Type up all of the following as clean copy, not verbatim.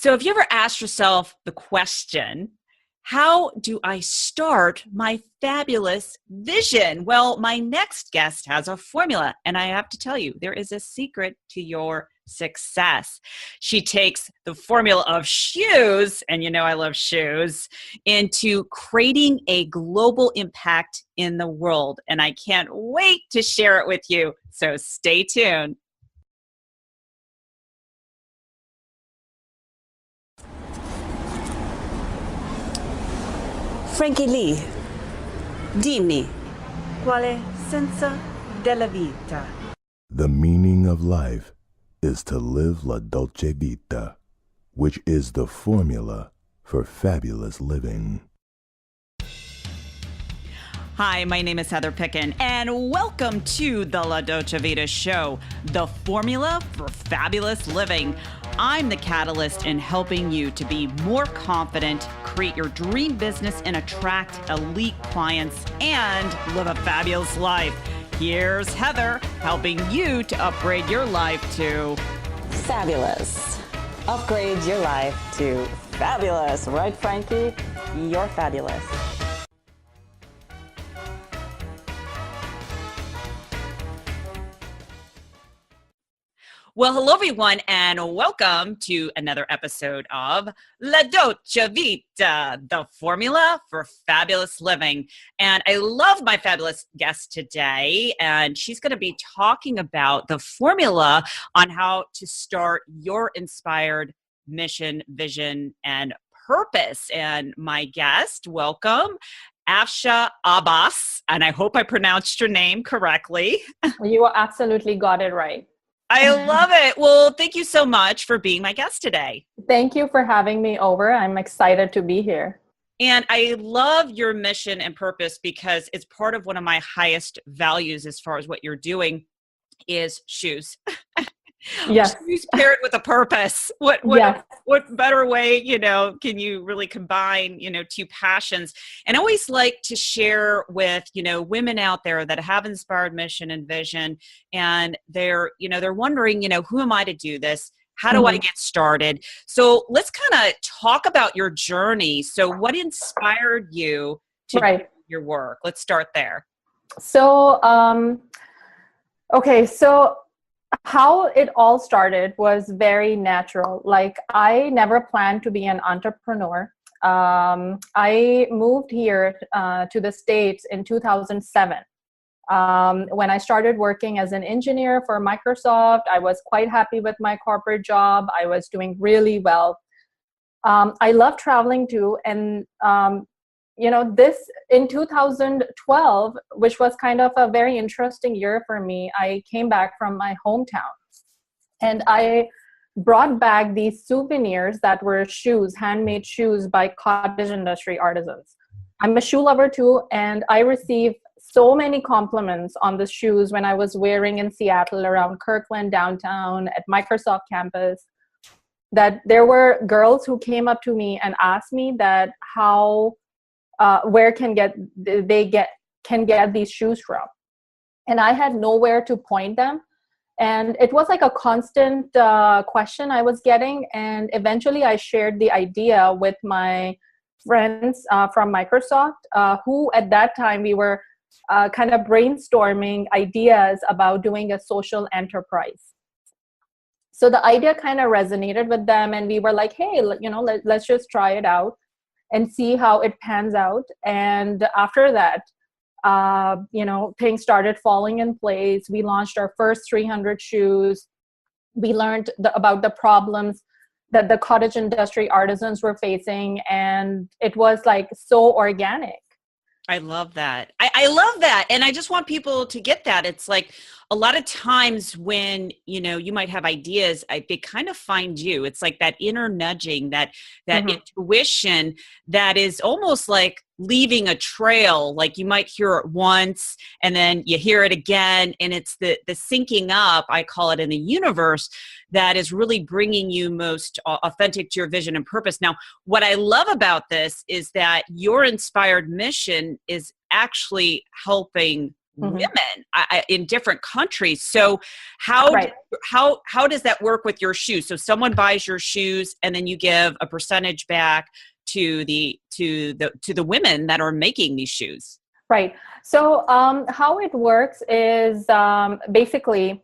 So have you ever asked yourself the question, how do I start my fabulous vision? Well, my next guest has a formula, and I have to tell you, there is a secret to your success. She takes the formula of shoes, and you know I love shoes, into creating a global impact in the world. And I can't wait to share it with you. So stay tuned. Frankie Lee, dimmi, qual è senso della vita? The meaning of life is to live la dolce vita, which is the formula for fabulous living. Hi, my name is Heather Picken, and welcome to the La Dolce Vita Show, the formula for fabulous living. I'm the catalyst in helping you to be more confident, create your dream business, and attract elite clients and live a fabulous life. Here's Heather helping you to upgrade your life to fabulous. Upgrade your life to fabulous. Right, Frankie? You're fabulous. Well, hello, everyone, and welcome to another episode of La Dolce Vita, the formula for fabulous living. And I love my fabulous guest today, and she's going to be talking about the formula on how to start your inspired mission, vision, and purpose. And my guest, welcome, Afshan Abbas, and I hope I pronounced your name correctly. You absolutely got it right. I love it. Well, thank you so much for being my guest today. Thank you for having me over. I'm excited to be here. And I love your mission and purpose because it's part of one of my highest values as far as what you're doing is shoes. Yes. Shoes paired with a purpose. What better way, can you really combine, two passions? And I always like to share with, women out there that have inspired mission and vision, and they're wondering, who am I to do this? How do I get started? So let's kind of talk about your journey. So what inspired you to do your work? Let's start there. So, how it all started was very natural. Like, I never planned to be an entrepreneur. I moved here to the States in 2007. When I started working as an engineer for Microsoft, I was quite happy with my corporate job. I was doing really well. I love traveling too. And this in 2012, which was kind of a very interesting year for me, I came back from my hometown and I brought back these souvenirs that were shoes, handmade shoes by cottage industry artisans. I'm a shoe lover too, and I received so many compliments on the shoes when I was wearing in Seattle, around Kirkland downtown, at Microsoft campus, that there were girls who came up to me and asked me that where can get these shoes from, and I had nowhere to point them, and it was like a constant question I was getting. And eventually I shared the idea with my friends from Microsoft, who at that time we were kind of brainstorming ideas about doing a social enterprise. So the idea kind of resonated with them, and we were like, hey, let's just try it out and see how it pans out. And after that, things started falling in place. We launched our first 300 shoes. We learned about the problems that the cottage industry artisans were facing, and it was like so organic. I love that. I love that. And I just want people to get that. It's like a lot of times when, you might have ideas, they kind of find you. It's like that inner nudging, that intuition that is almost like leaving a trail. Like you might hear it once and then you hear it again. And it's the syncing up, I call it, in the universe that is really bringing you most authentic to your vision and purpose. Now, what I love about this is that your inspired mission is actually helping Mhm. women in different countries. So how Right. how does that work with your shoes? So someone buys your shoes and then you give a percentage back to the women that are making these shoes. Right. So how it works is basically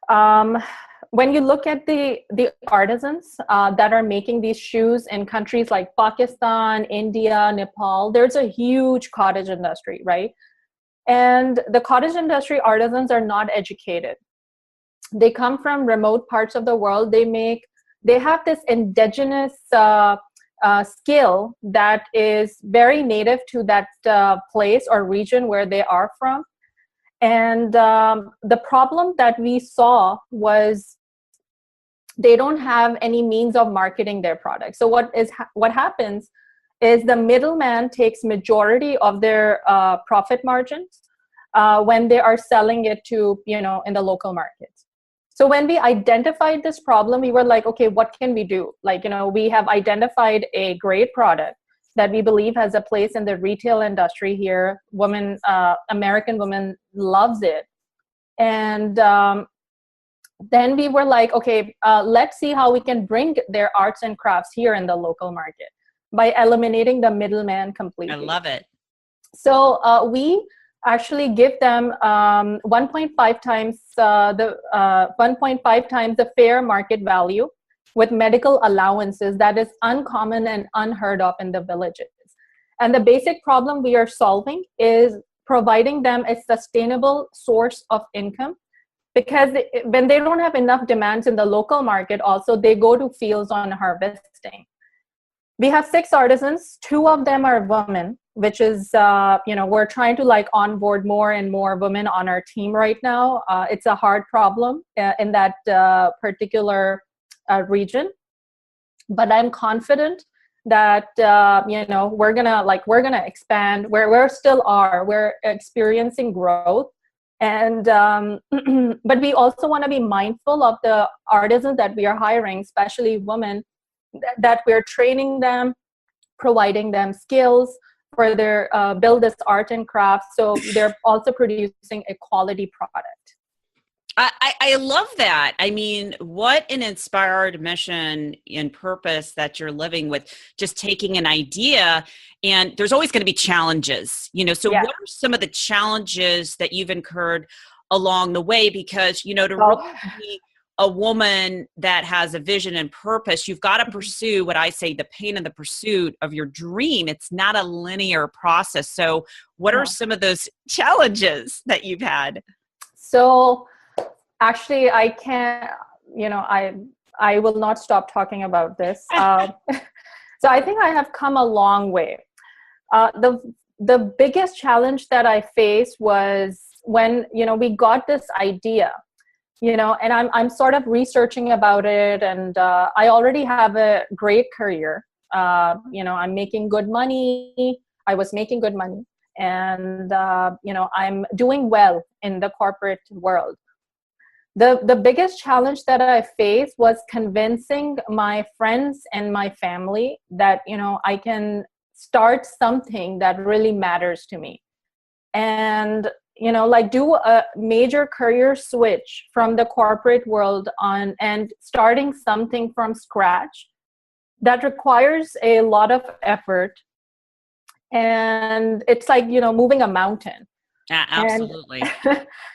um, when you look at the artisans that are making these shoes in countries like Pakistan, India, Nepal, there's a huge cottage industry, right? And the cottage industry artisans are not educated. They come from remote parts of the world. They have this indigenous skill that is very native to that place or region where they are from. And the problem that we saw was they don't have any means of marketing their product. So what happens is the middleman takes majority of their profit margins when they are selling it to, in the local markets. So when we identified this problem, we were like, okay, what can we do? Like, we have identified a great product that we believe has a place in the retail industry here. American women loves it. And then we were like, okay, let's see how we can bring their arts and crafts here in the local market by eliminating the middleman completely. I love it. So we actually give them 1.5 times the fair market value with medical allowances that is uncommon and unheard of in the villages. And the basic problem we are solving is providing them a sustainable source of income, because when they don't have enough demands in the local market, also they go to fields on harvesting. We have 6 artisans, 2 of them are women, which is, we're trying to onboard more and more women on our team right now. It's a hard problem in that particular region, but I'm confident that, we're gonna expand where we still are. We're experiencing growth. And, but we also want to be mindful of the artisans that we are hiring, especially women, that we're training them, providing them skills for their build this art and craft. So they're also producing a quality product. I love that. I mean, what an inspired mission and purpose that you're living with, just taking an idea, and there's always going to be challenges, so Yeah. what are some of the challenges that you've incurred along the way? Because, to Well, really be a woman that has a vision and purpose, you've got to pursue what I say, the pain of the pursuit of your dream. It's not a linear process. So what are some of those challenges that you've had? So actually, I can't, I will not stop talking about this. So I think I have come a long way. The biggest challenge that I faced was when, we got this idea, and I'm sort of researching about it, and I already have a great career. I'm making good money. I was making good money, and I'm doing well in the corporate world. The biggest challenge that I faced was convincing my friends and my family that, I can start something that really matters to me. And, do a major career switch from the corporate world on and starting something from scratch that requires a lot of effort. And it's like, moving a mountain. Absolutely.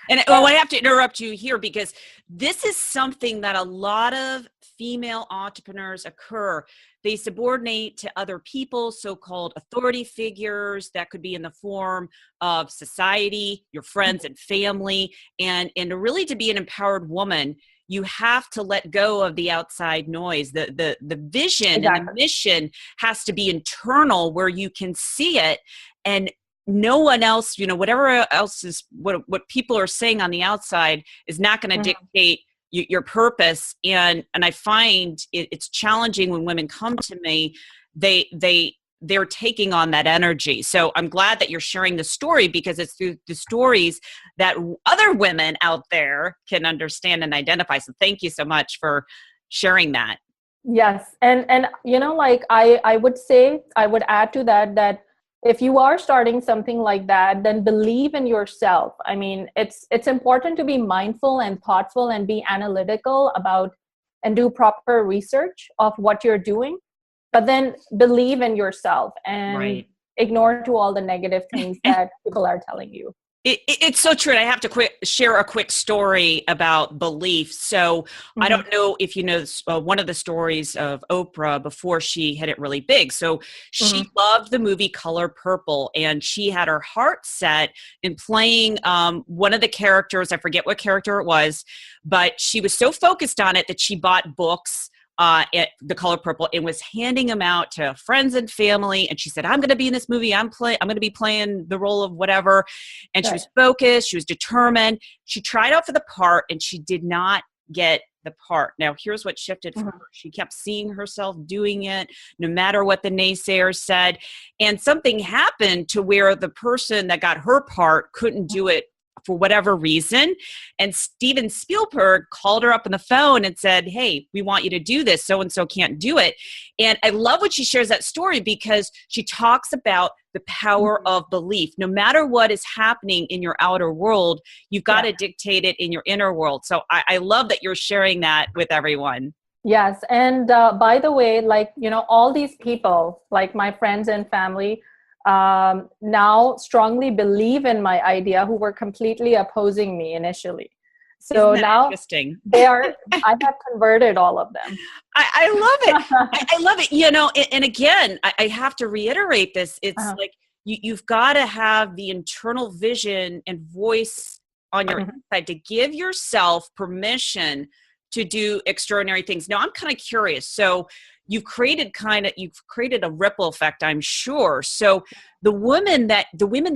And I have to interrupt you here because this is something that a lot of female entrepreneurs occur. They subordinate to other people, so-called authority figures that could be in the form of society, your friends and family. And really to be an empowered woman, you have to let go of the outside noise. The vision and the mission has to be internal where you can see it, and no one else, whatever else is what people are saying on the outside is not going to dictate your purpose. And I find it's challenging when women come to me, they're taking on that energy. So I'm glad that you're sharing the story, because it's through the stories that other women out there can understand and identify. So thank you so much for sharing that. Yes. And I would say, I would add to that if you are starting something like that, then believe in yourself. I mean, it's important to be mindful and thoughtful and be analytical about and do proper research of what you're doing, but then believe in yourself and Right. ignore to all the negative things that people are telling you. It's so true. And I have to share a quick story about belief. So I don't know if you know one of the stories of Oprah before she hit it really big. So she loved the movie Color Purple, and she had her heart set in playing one of the characters. I forget what character it was, but she was so focused on it that she bought books at The Color Purple and was handing them out to friends and family. And she said, I'm going to be in this movie. I'm going to be playing the role of whatever. And she was focused. She was determined. She tried out for the part and she did not get the part. Now, here's what shifted for her. She kept seeing herself doing it no matter what the naysayers said. And something happened to where the person that got her part couldn't do it for whatever reason. And Steven Spielberg called her up on the phone and said, hey, we want you to do this. So-and-so can't do it. And I love when she shares that story because she talks about the power of belief. No matter what is happening in your outer world, you've got to dictate it in your inner world. So I love that you're sharing that with everyone. Yes. And by the way, like, you know, all these people, like my friends and family, now strongly believe in my idea, who were completely opposing me initially. So now I have converted all of them. I love it. I love it. You know, and again, I have to reiterate this. It's like you've got to have the internal vision and voice on your inside to give yourself permission to do extraordinary things. Now, I'm kind of curious. So you've created a ripple effect, I'm sure. So the women that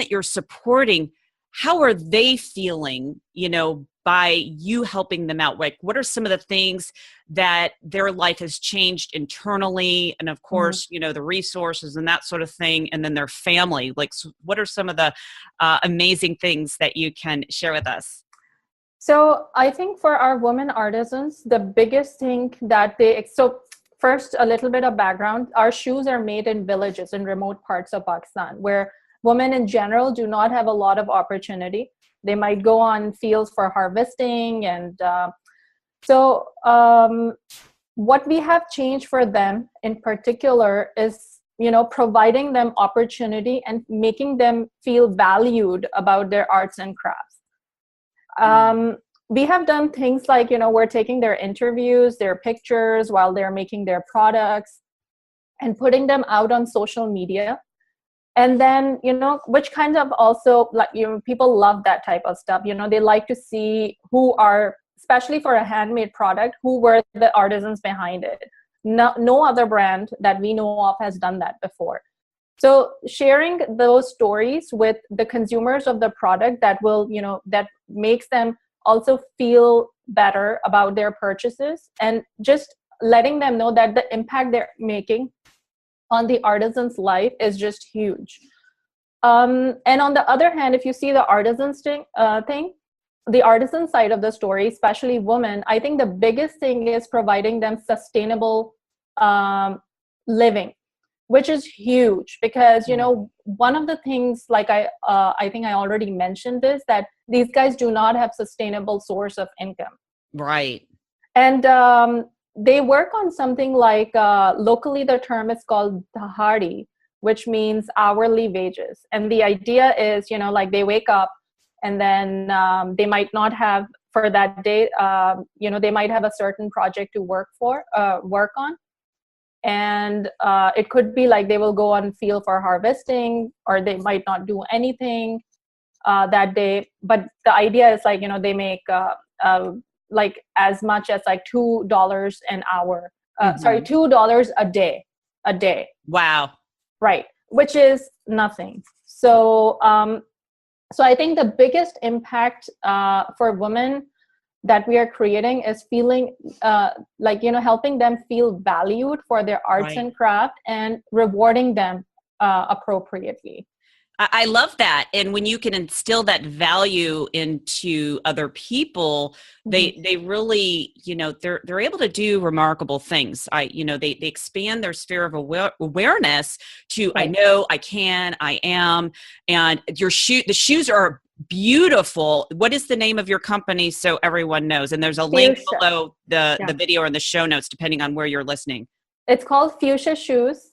you're supporting, how are they feeling, you know, by you helping them out? Like, what are some of the things that their life has changed internally? And of course, you know, the resources and that sort of thing. And then their family, like, what are some of the amazing things that you can share with us? So I think for our women artisans, the biggest thing that first, a little bit of background. Our shoes are made in villages in remote parts of Pakistan, where women in general do not have a lot of opportunity. They might go on fields for harvesting. And what we have changed for them in particular is, you know, providing them opportunity and making them feel valued about their arts and crafts. We have done things like, you know, we're taking their interviews, their pictures while they're making their products and putting them out on social media. And then, you know, which kind of also, like, you know, people love that type of stuff. You know, they like to see especially for a handmade product, who were the artisans behind it. No other brand that we know of has done that before. So sharing those stories with the consumers of the product, that will, you know, that makes them also feel better about their purchases, and just letting them know that the impact they're making on the artisan's life is just huge. And on the other hand, if you see the artisans thing, the artisan side of the story, especially women, I think the biggest thing is providing them sustainable living, which is huge, because, you know, one of the things, like I think I already mentioned this, that these guys do not have sustainable source of income. Right. And they work on something like, locally the term is called dahadi, which means hourly wages. And the idea is, you know, like they wake up and then they might not have for that day, you know, they might have a certain project to work on. And it could be like they will go on field for harvesting, or they might not do anything that day. But the idea is, like, you know, they make like as much as like $2 an hour. Sorry, $2 a day. Wow. Right. Which is nothing. So, so I think the biggest impact for women that we are creating is feeling like, you know, helping them feel valued for their arts and craft, and rewarding them appropriately. I love that. And when you can instill that value into other people, they really, they're able to do remarkable things. They expand their sphere of awareness to, I Right. know, I can, I am. And the shoes are beautiful. What is the name of your company so everyone knows? And there's a link Fuchsia. below the Yeah. video or in the show notes, depending on where you're listening. It's called Fuchsia Shoes.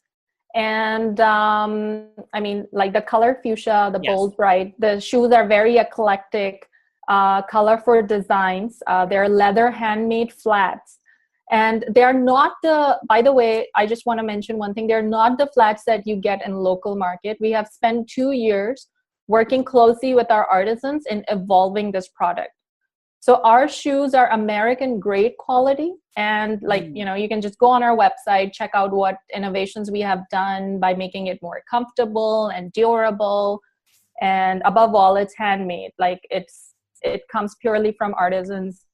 And I mean, like the color fuchsia, the Yes. bold bright, the shoes are very eclectic, colorful designs. They're leather handmade flats. And they're not by the way, I just want to mention one thing. They're not the flats that you get in local market. We have spent 2 years working closely with our artisans in evolving this product. So our shoes are American grade quality. And you can just go on our website, check out what innovations we have done by making it more comfortable and durable. And above all, it's handmade. Like it comes purely from artisans,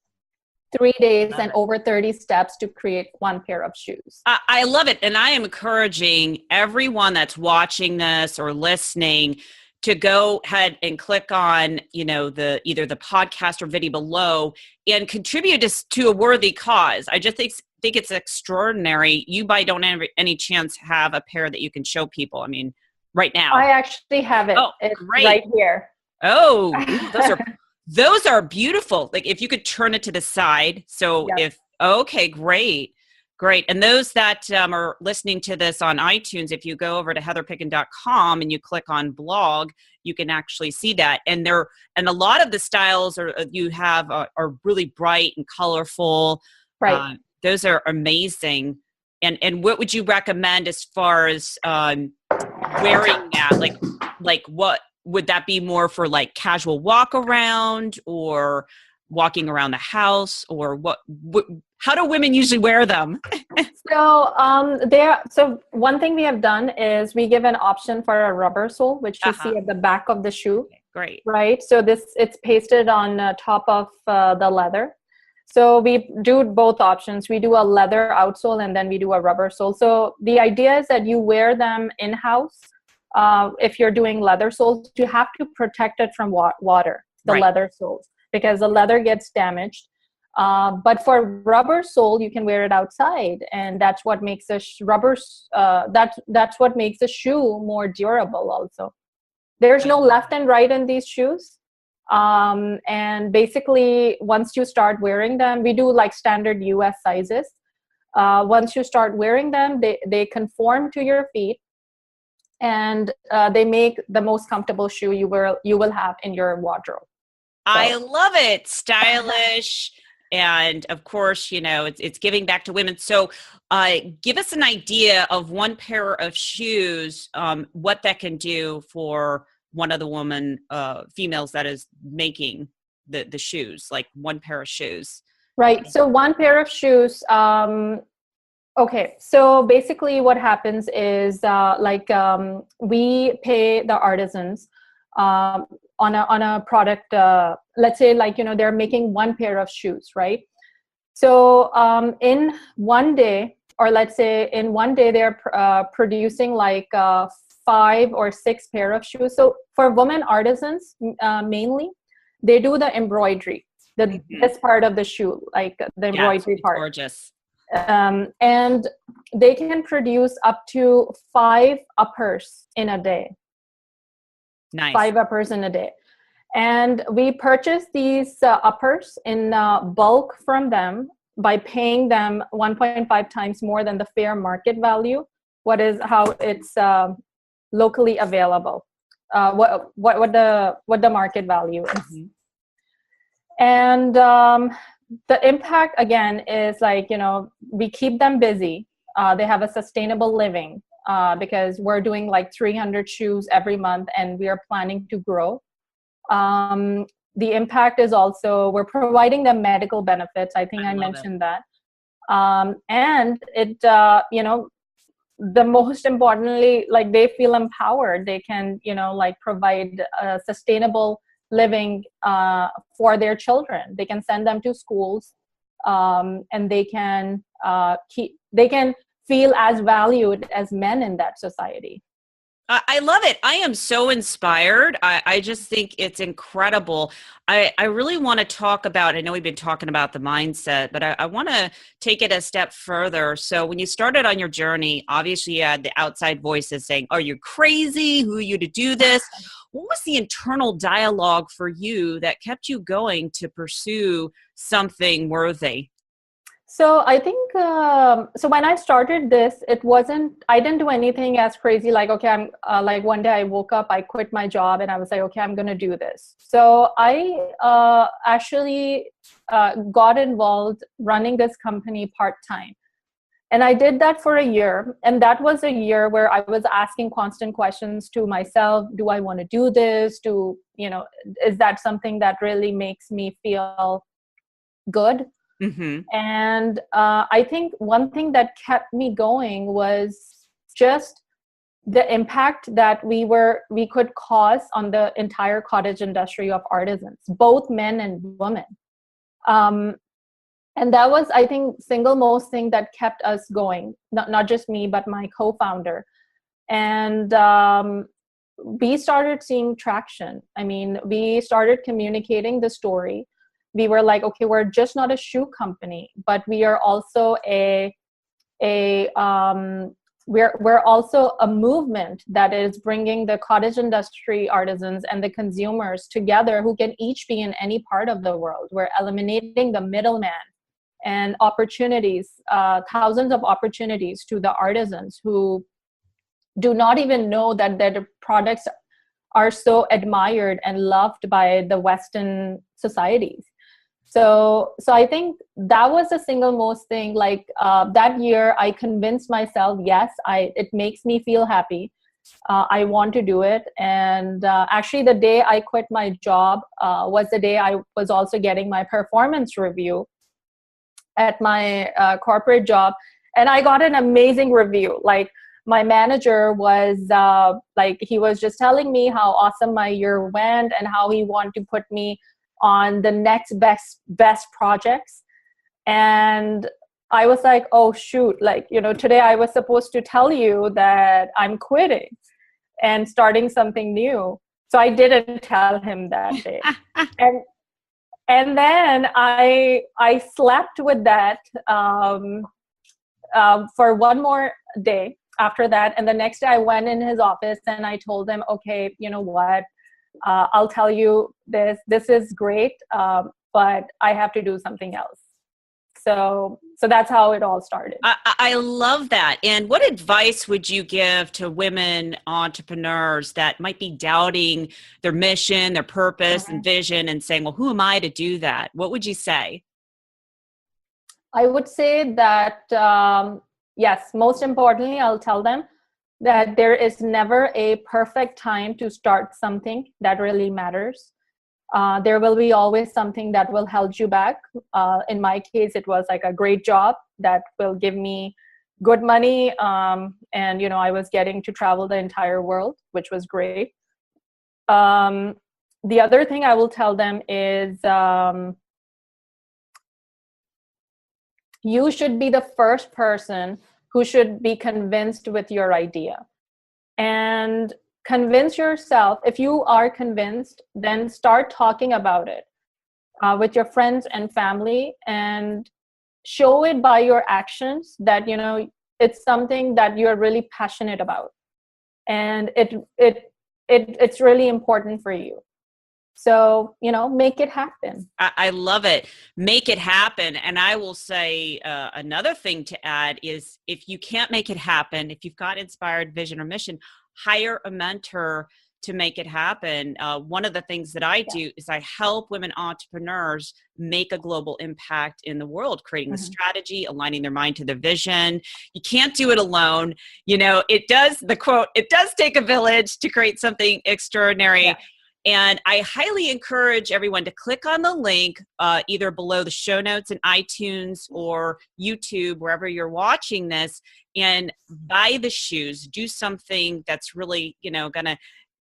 3 days and over 30 steps to create one pair of shoes. I love it. And I am encouraging everyone that's watching this or listening to go ahead and click on, either the podcast or video below and contribute to a worthy cause. I just think it's extraordinary. You don't have any chance have a pair that you can show people. I mean, right now. I actually have it. Oh, it's great. Right here. Oh, those are beautiful. Like if you could turn it to the side. So okay, great. Great. And those that are listening to this on iTunes, if you go over to heatherpicken.com and you click on blog, you can actually see that. And a lot of the styles you have are really bright and colorful. Right. Those are amazing. And what would you recommend as far as wearing that? Like what would that be more for, like casual walk around or walking around the house, or what how do women usually wear them? So one thing we have done is we give an option for a rubber sole, which you see at the back of the shoe. Okay, great. Right. So it's pasted on top of the leather. So we do both options. We do a leather outsole and then we do a rubber sole. So the idea is that you wear them in-house. If you're doing leather soles, you have to protect it from water, the leather soles, because the leather gets damaged. But for rubber sole, you can wear it outside, and that's what makes that's what makes the shoe more durable. Also, there's no left and right in these shoes. And basically, once you start wearing them, we do like standard US sizes. Once you start wearing them, they conform to your feet, and they make the most comfortable shoe you will have in your wardrobe. So. I love it. Stylish. And of course, it's giving back to women. So give us an idea of one pair of shoes, what that can do for one of the females that is making the shoes, like one pair of shoes. Right. So one pair of shoes. Okay. So basically what happens is we pay the artisans on a product, let's say they're making one pair of shoes, right? So in one day, or let's say in one day, they're producing 5 or 6 pair of shoes. So for women artisans, mainly, they do the embroidery, this part of the shoe, like the embroidery part. Gorgeous. And they can produce up to 5 uppers in a day. Nice. 5 uppers in a day. And we purchase these uppers in bulk from them by paying them 1.5 times more than the fair market value. How it's locally available, what the market value is. Mm-hmm. And the impact again is we keep them busy. They have a sustainable living. Because we're doing 300 shoes every month and we are planning to grow. The impact is also, we're providing them medical benefits. I think I mentioned that. And it, the most importantly, they feel empowered. They can, provide a sustainable living for their children. They can send them to schools and they can feel as valued as men in that society. I love it. I am so inspired. I just think it's incredible. I really want to talk about, I know we've been talking about the mindset, but I want to take it a step further. So when you started on your journey, obviously you had the outside voices saying, are you crazy? Who are you to do this? What was the internal dialogue for you that kept you going to pursue something worthy? So I think, so when I started this, I didn't do anything as crazy. Like, okay, I'm like one day I woke up, I quit my job and I was like, okay, I'm going to do this. So I actually got involved running this company part-time. And I did that for a year. And that was a year where I was asking constant questions to myself. Do I want to do this? Is that something that really makes me feel good? Mm-hmm. And I think one thing that kept me going was just the impact that we could cause on the entire cottage industry of artisans, both men and women. And that was, I think, single most thing that kept us going, not just me, but my co-founder. And we started seeing traction. I mean, we started communicating the story. We were like, okay, we're just not a shoe company, but we are also we're also a movement that is bringing the cottage industry artisans and the consumers together who can each be in any part of the world. We're eliminating the middleman and opportunities, thousands of opportunities to the artisans who do not even know that their products are so admired and loved by the Western societies. So I think that was the single most thing. Like that year, I convinced myself, yes, it makes me feel happy. I want to do it. And actually, the day I quit my job was the day I was also getting my performance review at my corporate job. And I got an amazing review. Like my manager was he was just telling me how awesome my year went and how he wanted to put me on the next best projects. And I was like, oh shoot, today I was supposed to tell you that I'm quitting and starting something new. So I didn't tell him that day. And then I slept with that for one more day after that. And the next day I went in his office and I told him, okay, you know what? I'll tell you this. This is great, but I have to do something else. So that's how it all started. I love that. And what advice would you give to women entrepreneurs that might be doubting their mission, their purpose, and vision, and saying, "Well, who am I to do that?" What would you say? I would say that yes. Most importantly, I'll tell them that there is never a perfect time to start something that really matters. There will be always something that will hold you back. In my case, it was like a great job that will give me good money. And, I was getting to travel the entire world, which was great. The other thing I will tell them is you should be the first person who should be convinced with your idea. And convince yourself. If you are convinced, then start talking about it with your friends and family and show it by your actions that, it's something that you're really passionate about. And it's really important for you. So, make it happen. I love it. Make it happen. And I will say another thing to add is if you can't make it happen, if you've got inspired vision or mission, hire a mentor to make it happen. One of the things that I do is I help women entrepreneurs make a global impact in the world, creating a strategy, aligning their mind to their vision. You can't do it alone. It does take a village to create something extraordinary. Yeah. And I highly encourage everyone to click on the link either below the show notes in iTunes or YouTube, wherever you're watching this, and buy the shoes. Do something that's really, going to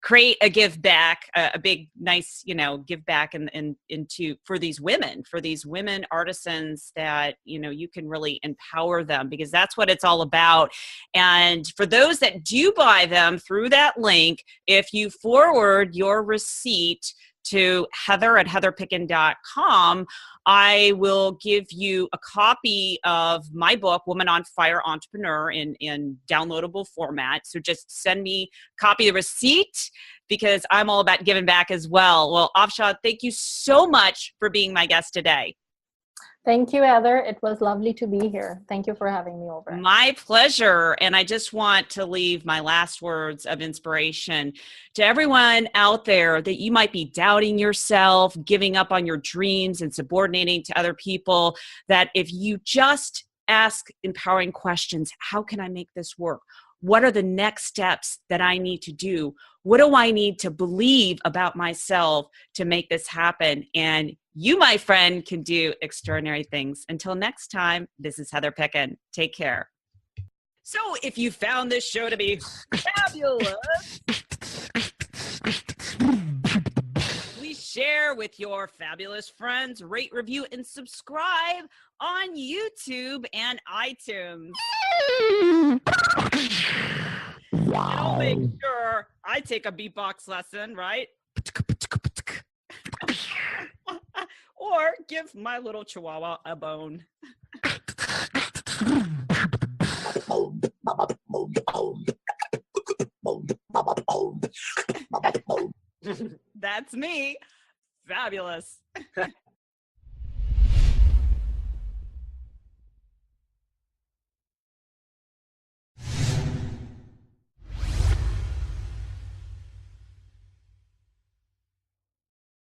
create a give back, a big, nice, give back into for these women artisans that, you can really empower them, because that's what it's all about. And for those that do buy them through that link, if you forward your receipt to Heather at heatherpicken.com, I will give you a copy of my book, Woman on Fire Entrepreneur, in downloadable format. So just send me a copy of the receipt, because I'm all about giving back as well. Well, Afshan, thank you so much for being my guest today. Thank you, Heather. It was lovely to be here. Thank you for having me over. My pleasure. And I just want to leave my last words of inspiration to everyone out there that you might be doubting yourself, giving up on your dreams and subordinating to other people, that if you just ask empowering questions, how can I make this work? What are the next steps that I need to do? What do I need to believe about myself to make this happen? And you, my friend, can do extraordinary things. Until next time, this is Heather Picken. Take care. So if you found this show to be fabulous, please share with your fabulous friends, rate, review, and subscribe on YouTube and iTunes. And I'll make sure I take a beatbox lesson, right? Or give my little chihuahua a bone. That's me. Fabulous.